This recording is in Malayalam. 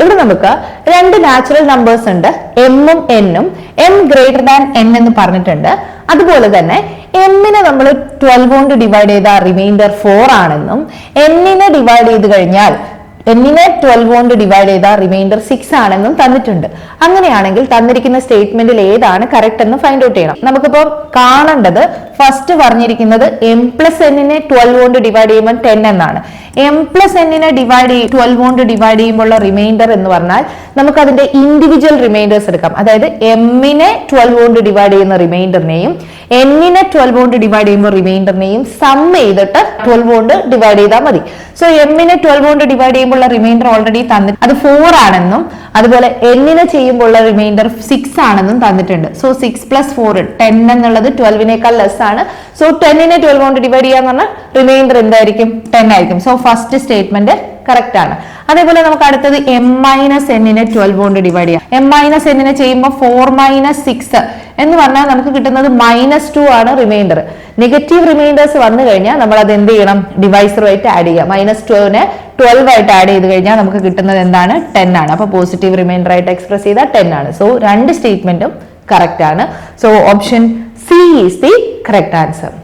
ഇവിടെ നമുക്ക് രണ്ട് നാച്ചുറൽ നമ്പേഴ്സ് ഉണ്ട്, എമ്മും എന്നും. എം ഗ്രേറ്റർ ദാൻ എൻ എന്ന് പറഞ്ഞിട്ടുണ്ട്. അതുപോലെ തന്നെ എമ്മിനെ നമ്മൾ 12 കൊണ്ട് ഡിവൈഡ് ചെയ്ത റിമൈൻഡർ 4 ആണെന്നും എന്നിനെ ഡിവൈഡ് ചെയ്ത് കഴിഞ്ഞാൽ എന്നിനെ 12 കൊണ്ട് ഡിവൈഡ് ചെയ്ത റിമൈൻഡർ 6 ആണെന്നും തന്നിട്ടുണ്ട്. അങ്ങനെയാണെങ്കിൽ തന്നിരിക്കുന്ന സ്റ്റേറ്റ്മെന്റിൽ ഏതാണ് കറക്റ്റ് എന്ന് ഫൈൻഡ് ഔട്ട് ചെയ്യണം. നമുക്കിപ്പോൾ കാണേണ്ടത് ഫസ്റ്റ് പറഞ്ഞിരിക്കുന്നത് എം പ്ലസ് എന്നിനെ 12 കൊണ്ട് ഡിവൈഡ് ചെയ്യുമ്പോൾ 10 എന്നാണ്. എം പ്ലസ് എന്നിനെ 12 കൊണ്ട് ഡിവൈഡ് ചെയ്യുമ്പോൾ റിമൈൻഡർ എന്ന് പറഞ്ഞാൽ നമുക്ക് അതിന്റെ ഇൻഡിവിജ്വൽ റിമൈൻഡേഴ്സ് എടുക്കാം. അതായത് എമ്മിനെ 12 കൊണ്ട് ഡിവൈഡ് ചെയ്യുന്ന റിമൈൻഡറിനെയും എന്നിനെ 12 കൊണ്ട് ഡിവൈഡ് ചെയ്യുമ്പോൾ റിമൈൻഡറിനെയും സം ചെയ്തിട്ട് 12 കൊണ്ട് ഡിവൈഡ് ചെയ്താൽ മതി. സോ എമ്മിനെ 12 കൊണ്ട് ഡിവൈഡ് ചെയ്യുമ്പോൾ റിമൈൻഡർ ഓൾറെഡി തന്നിട്ട് അത് 4 ആണെന്നും അതുപോലെ എന്നിനെ ചെയ്യുമ്പോൾ റിമൈൻഡർ 6 ആണെന്നും തന്നിട്ടുണ്ട്. സോ 6 + 4 10 എന്നുള്ളത് 12നേക്കാൾ ലെസ് ആണ്. സോ 10നെ 12 കൊണ്ട് ഡിവൈഡ് ചെയ്യാന്ന് പറഞ്ഞാൽ റിമൈൻഡർ എന്തായിരിക്കും? 10 ആയിരിക്കും. സോ ഫസ്റ്റ് സ്റ്റേറ്റ്മെന്റ് കറക്റ്റ് ആണ്. അതേപോലെ നമുക്ക് അടുത്തത് എം മൈനസ് എന്നിനെ 12 കൊണ്ട് ഡിവൈഡ് ചെയ്യാം. എം മൈനസ് എന്നിനെ ചെയ്യുമ്പോൾ 4 - 6 എന്ന് പറഞ്ഞാൽ നമുക്ക് കിട്ടുന്നത് -2 ആണ് റിമൈൻഡർ. നെഗറ്റീവ് റിമൈൻഡേഴ്സ് വന്നു കഴിഞ്ഞാൽ നമ്മൾ അത് എന്ത് ചെയ്യണം? ഡിവൈസറുമായിട്ട് ആഡ് ചെയ്യുക. -2നെ 12 ആയിട്ട് ആഡ് ചെയ്ത് കഴിഞ്ഞാൽ നമുക്ക് കിട്ടുന്നത് എന്താണ്? 10 ആണ്. അപ്പൊ പോസിറ്റീവ് റിമൈൻഡർ ആയിട്ട് എക്സ്പ്രസ് ചെയ്താൽ 10 ആണ്. സോ രണ്ട് സ്റ്റേറ്റ്മെന്റും കറക്റ്റ് ആണ്. So option C is the correct answer.